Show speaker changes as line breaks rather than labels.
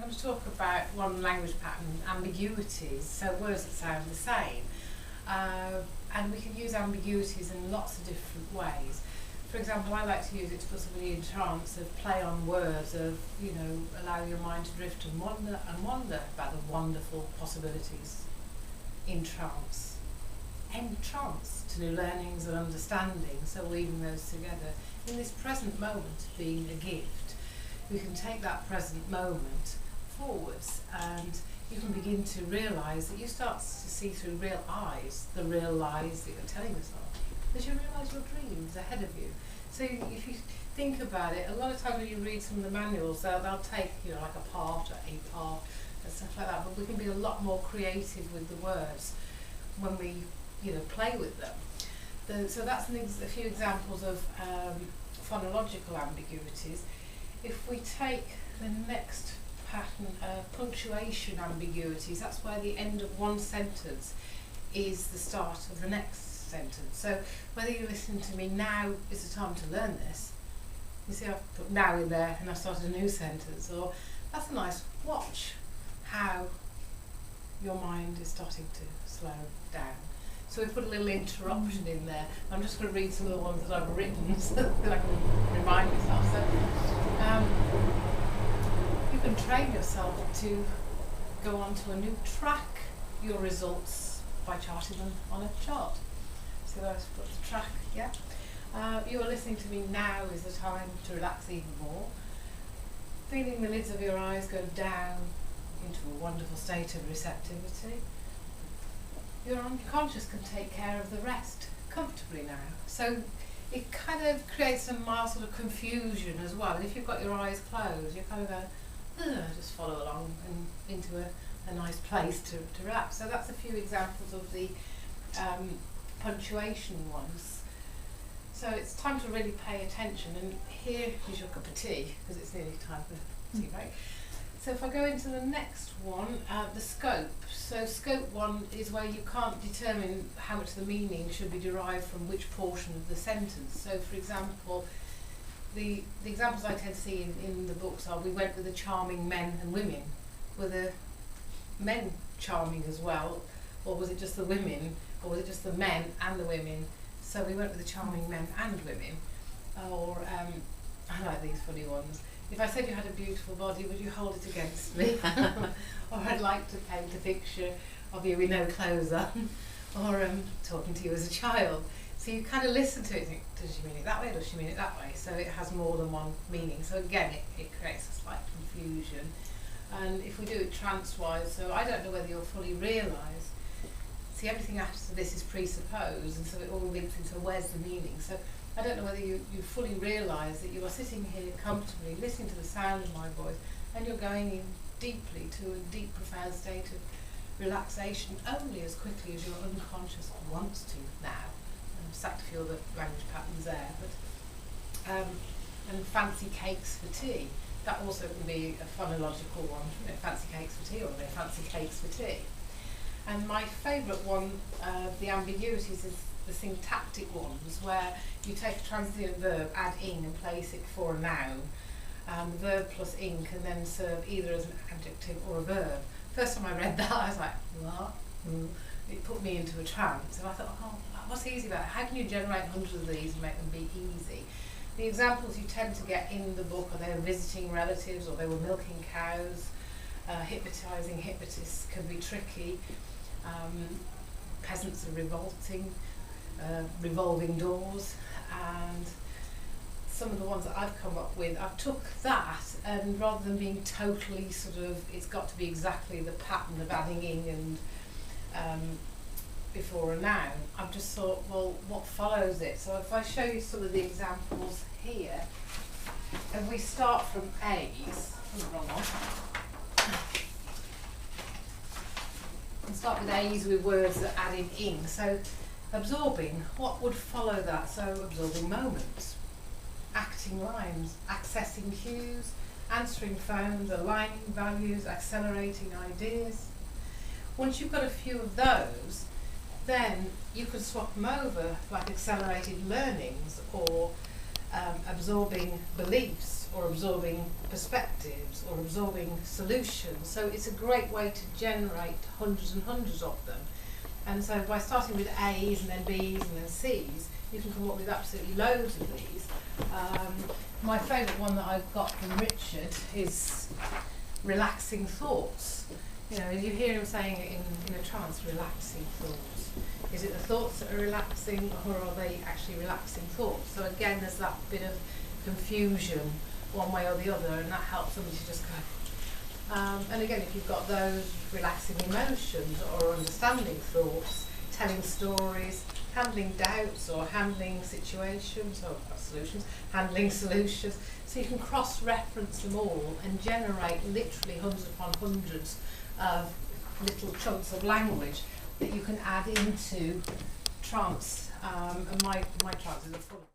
going to talk about one language pattern, ambiguities, so words that sound the same. And we can use ambiguities in lots of different ways. For example, I like to use it to put somebody in trance, of play on words, of, you know, allow your mind to drift and wonder about the wonderful possibilities in trance. Entrance to new learnings and understanding, so weaving those together. In this present moment being a gift, we can take that present moment forwards, and you can begin to realise that you start to see through real eyes the real lies that you're telling yourself, because you realise your dreams ahead of you. So if you think about it, a lot of times when you read some of the manuals, they'll take, you know, like a part or a part and stuff like that, but we can be a lot more creative with the words when we, you know, play with them. So that's a few examples of phonological ambiguities. If we take the next pattern, punctuation ambiguities, that's where the end of one sentence is the start of the next sentence. So whether you're listening to me, now is the time to learn this. You see, I've put now in there and I've started a new sentence, or that's a nice watch how your mind is starting to slow down. So we put a little interruption in there. I'm just going to read some of the ones that I've written so that I can remind myself. So you can train yourself to go on to a new track your results by charting them on a chart. So I've put the track, yeah. You are listening to me, now is the time to relax even more. Feeling the lids of your eyes go down into a wonderful state of receptivity. Your unconscious can take care of the rest comfortably now. So it kind of creates a mild sort of confusion as well. And if you've got your eyes closed, you kind of go, just follow along and into a nice place to relax. So that's a few examples of the punctuation ones. So it's time to really pay attention. And here is your cup of tea, because it's nearly time for tea break. So if I go into the next one, the scope. So scope one is where you can't determine how much the meaning should be derived from which portion of the sentence. So for example, the examples I tend to see in the books are, we went with the charming men and women. Were the men charming as well, or was it just the women, or was it just the men and the women? So we went with the charming men and women. Or I like these funny ones. If I said you had a beautiful body, would you hold it against me? Or I'd like to paint a picture of you with no clothes on. Or talking to you as a child. So you kind of listen to it and think, does she mean it that way, or does she mean it that way? So it has more than one meaning. So again, it creates a slight confusion. And if we do it trance-wise, so I don't know whether you'll fully realise, see, everything after this is presupposed, and so it all links into where's the meaning. So I don't know whether you fully realise that you are sitting here comfortably, listening to the sound of my voice, and you're going in deeply to a deep, profound state of relaxation only as quickly as your unconscious wants to now. I'm sad to feel the language patterns there, but and fancy cakes for tea. That also can be a phonological one, you know, fancy cakes for tea, or no fancy cakes for tea. And my favourite one, the ambiguities, is the syntactic ones, where you take a transient verb, add ing and place it before a noun, and the verb plus ing can then serve either as an adjective or a verb. First time I read that, I was like, what? It put me into a trance, and I thought, oh, what's easy about it? How can you generate hundreds of these and make them be easy? The examples you tend to get in the book are they were visiting relatives, or they were milking cows, hypnotising hypnotists can be tricky, peasants are revolting, revolving doors, and some of the ones that I've come up with, I've took that, and rather than being totally sort of, it's got to be exactly the pattern of adding in and before a noun, I've just thought, well, what follows it? So if I show you some of the examples here, and we start from A's, wrong one. And start with A's with words that add in ing. So absorbing, what would follow that? So absorbing moments, acting lines, accessing cues, answering phones, aligning values, accelerating ideas. Once you've got a few of those, then you could swap them over, like accelerated learnings, or absorbing beliefs, or absorbing perspectives, or absorbing solutions. So it's a great way to generate hundreds and hundreds of them. And so by starting with A's and then B's and then C's, you can come up with absolutely loads of these. My favourite one that I've got from Richard is relaxing thoughts. You know, you hear him saying it in a trance, relaxing thoughts. Is it the thoughts that are relaxing, or are they actually relaxing thoughts? So again, there's that bit of confusion one way or the other, and that helps somebody to just go. And again, if you've got those relaxing emotions or understanding thoughts, telling stories, handling doubts or handling situations, or solutions, handling solutions, so you can cross-reference them all and generate literally hundreds upon hundreds of little chunks of language that you can add into trance. And my trance is a full